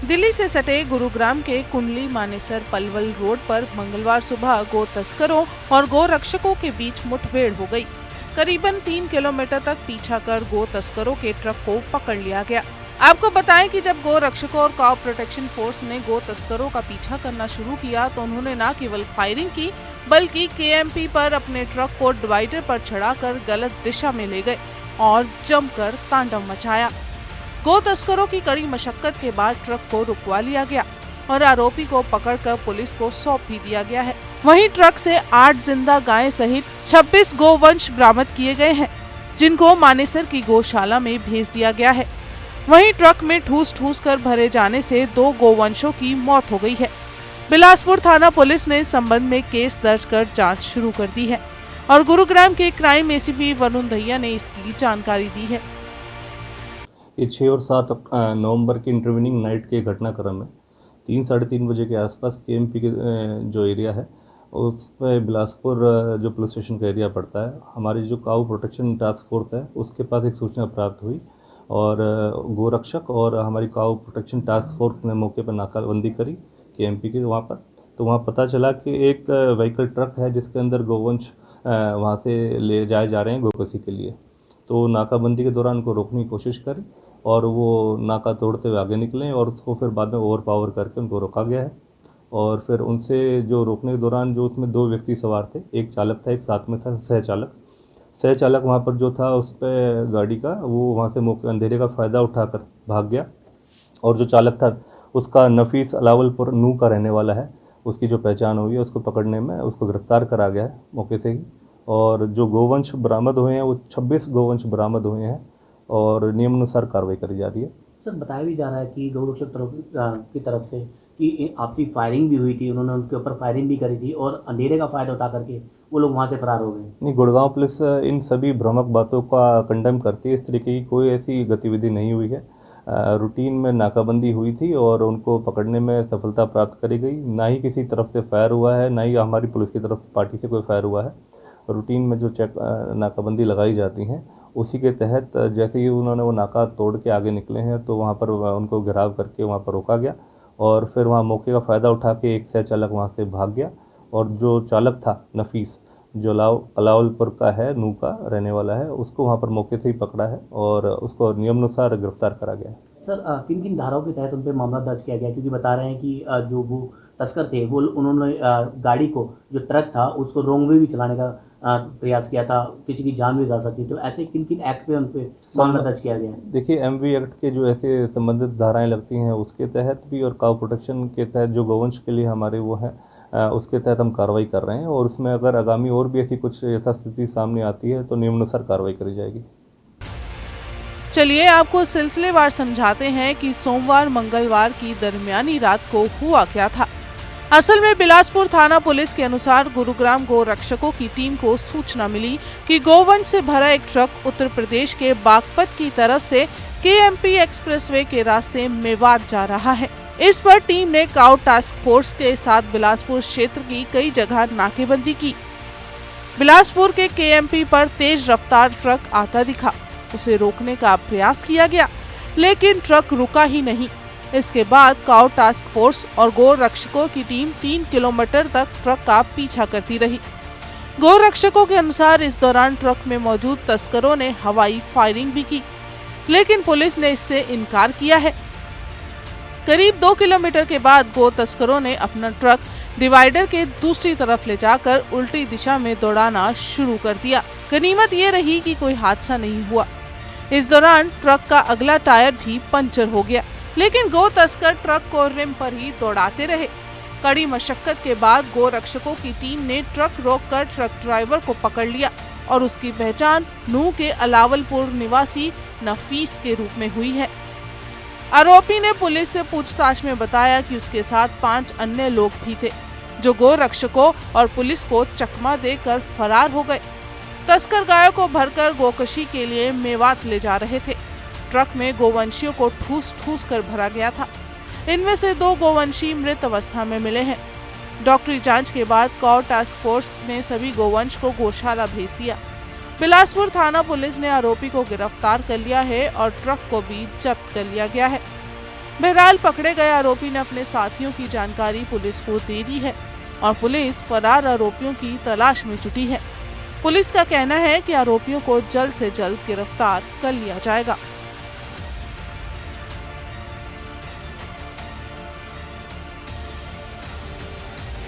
दिल्ली से सटे गुरुग्राम के कुंडली मानेसर पलवल रोड पर मंगलवार सुबह गो तस्करों और गो रक्षकों के बीच मुठभेड़ हो गई। करीबन 3 किलोमीटर तक पीछा कर गो तस्करों के ट्रक को पकड़ लिया गया। आपको बताएं कि जब गो रक्षकों और काउ प्रोटेक्शन फोर्स ने गो तस्करों का पीछा करना शुरू किया तो उन्होंने न केवल फायरिंग की बल्कि केएमपी पर अपने ट्रक को डिवाइडर पर चढ़ाकर गलत दिशा में ले गए और जमकर तांडव मचाया। गो तस्करों की कड़ी मशक्कत के बाद ट्रक को रुकवा लिया गया और आरोपी को पकड़कर पुलिस को सौंप भी दिया गया है। वहीं ट्रक से 8 जिंदा गायें सहित 26 गोवंश बरामद किए गए हैं, जिनको मानेसर की गौशाला में भेज दिया गया है। वहीं ट्रक में ठूस कर भरे जाने से 2 गोवंशों की मौत हो गई है। बिलासपुर थाना पुलिस ने इस संबंध में केस दर्ज कर जाँच शुरू कर दी है और गुरुग्राम के क्राइम एसीपी वरुण दहिया ने इसकी जानकारी दी है। ये 6 और 7 नवंबर की इंटरवेनिंग नाइट के घटनाक्रम में 3-3:30 बजे के आसपास केएमपी के जो एरिया है उस पर बिलासपुर जो पुलिस स्टेशन का एरिया पड़ता है, हमारी जो काऊ प्रोटेक्शन टास्क फोर्स है उसके पास एक सूचना प्राप्त हुई और गोरक्षक और हमारी काऊ प्रोटेक्शन टास्क फोर्स ने मौके पर नाकाबंदी करी केएमपी के वहाँ पर। तो वहाँ पता चला कि एक व्हीकल ट्रक है जिसके अंदर गोवंश वहाँ से ले जाए जा रहे हैं गोकसी के लिए। तो नाकाबंदी के दौरान उनको रोकने की कोशिश करी और वो नाका तोड़ते हुए आगे निकले और उसको फिर बाद में ओवर पावर करके उनको रोका गया है। और फिर उनसे जो रोकने के दौरान जो उसमें 2 व्यक्ति सवार थे, एक चालक था, एक साथ में था सहचालक वहाँ पर जो था उस पर गाड़ी का वो वहाँ से मौके अंधेरे का फ़ायदा उठाकर भाग गया और जो चालक था उसका नफीस अलावलपुर नू का रहने वाला है, उसकी जो पहचान हुई है उसको पकड़ने में उसको गिरफ्तार करा गया है मौके से ही। और जो गोवंश बरामद हुए हैं वो 26 गोवंश बरामद हुए हैं और नियमानुसार कार्रवाई करी जा रही है। सर, बताया भी जा रहा है कि गौरक्षक की तरफ से कि आपसी फायरिंग भी हुई थी, उन्होंने उनके ऊपर फायरिंग भी करी थी और अंधेरे का फायदा उठा करके वो लोग वहाँ से फरार हो गए। नहीं, गुड़गांव पुलिस इन सभी भ्रामक बातों का कंडेम करती है। इस तरीके की कोई ऐसी गतिविधि नहीं हुई है। रूटीन में नाकाबंदी हुई थी और उनको पकड़ने में सफलता प्राप्त करी गई। ना ही किसी तरफ से फायर हुआ है, ना ही हमारी पुलिस की तरफ से पार्टी से कोई फायर हुआ है। रूटीन में जो चेक नाकाबंदी लगाई जाती हैं उसी के तहत जैसे ही उन्होंने वो नाका तोड़ के आगे निकले हैं तो वहाँ पर उनको घेराव करके वहाँ पर रोका गया और फिर वहाँ मौके का फ़ायदा उठा के एक सहचालक वहाँ से भाग गया और जो चालक था नफीस जो अलावलपुर का है, नू का रहने वाला है, उसको वहाँ पर मौके से ही पकड़ा है और उसको नियमानुसार गिरफ्तार करा गया है। सर, किन किन धाराओं के तहत उन पर मामला दर्ज किया गया, क्योंकि बता रहे हैं कि जो वो तस्कर थे वो उन्होंने गाड़ी को जो ट्रक था उसको रोंग वे भी चलाने का प्रयास किया था, किसी की जान भी जा सकती। तो ऐसे किन किन एक्ट पे उन पे मामला दर्ज किया गया है? देखिए, एमवी एक्ट के जो ऐसे संबंधित धाराएं लगती हैं उसके तहत भी और काउ प्रोटेक्शन के तहत जो गोवंश के लिए हमारे वो हैं उसके तहत हम कार्रवाई कर रहे हैं और उसमें अगर आगामी और भी ऐसी कुछ यथास्थिति सामने आती है तो नियमानुसार कार्रवाई करी जाएगी। चलिए आपको सिलसिलेवार समझाते हैं कि सोमवार मंगलवार की दरमियानी रात को हुआ क्या था। असल में बिलासपुर थाना पुलिस के अनुसार गुरुग्राम गो रक्षकों की टीम को सूचना मिली कि गोवंश से भरा एक ट्रक उत्तर प्रदेश के बागपत की तरफ से केएमपी एक्सप्रेसवे के रास्ते मेवात जा रहा है। इस पर टीम ने काउ टास्क फोर्स के साथ बिलासपुर क्षेत्र की कई जगह नाकेबंदी की। बिलासपुर के केएमपी पर तेज रफ्तार ट्रक आता दिखा, उसे रोकने का प्रयास किया गया लेकिन ट्रक रुका ही नहीं। इसके बाद काउ टास्क फोर्स और गो रक्षकों की टीम 3 किलोमीटर तक ट्रक का पीछा करती रही। गो रक्षकों के अनुसार इस दौरान ट्रक में मौजूद तस्करों ने हवाई फायरिंग भी की, लेकिन पुलिस ने इससे इनकार किया है। करीब 2 किलोमीटर के बाद गो तस्करों ने अपना ट्रक डिवाइडर के दूसरी तरफ ले जाकर उल्टी दिशा में दौड़ाना शुरू कर दिया। गनीमत ये रही कि कोई हादसा नहीं हुआ। इस दौरान ट्रक का अगला टायर भी पंचर हो गया, लेकिन गो तस्कर ट्रक को रिम पर ही दौड़ाते रहे। कड़ी मशक्कत के बाद गो रक्षकों की टीम ने ट्रक रोककर ट्रक ड्राइवर को पकड़ लिया और उसकी पहचान नू के अलावलपुर निवासी नफीस के रूप में हुई है। आरोपी ने पुलिस से पूछताछ में बताया कि उसके साथ 5 अन्य लोग भी थे जो गो रक्षकों और पुलिस को चकमा देकर फरार हो गए। तस्कर गायों को भरकर गोकशी के लिए मेवात ले जा रहे थे। ट्रक में गोवंशियों को ठूस कर भरा गया था। इनमें से 2 गोवंशी मृत अवस्था में मिले हैं। डॉक्टरी जांच के बाद काउ टास्क फोर्स ने सभी गोवंश को गौशाला भेज दिया। बिलासपुर थाना पुलिस ने आरोपी को गिरफ्तार कर लिया है और ट्रक को भी जब्त कर लिया गया है। बहरहाल पकड़े गए आरोपी ने अपने साथियों की जानकारी पुलिस को दे दी है और पुलिस फरार आरोपियों की तलाश में जुटी है। पुलिस का कहना है कि आरोपियों को जल्द से जल्द गिरफ्तार कर लिया जाएगा।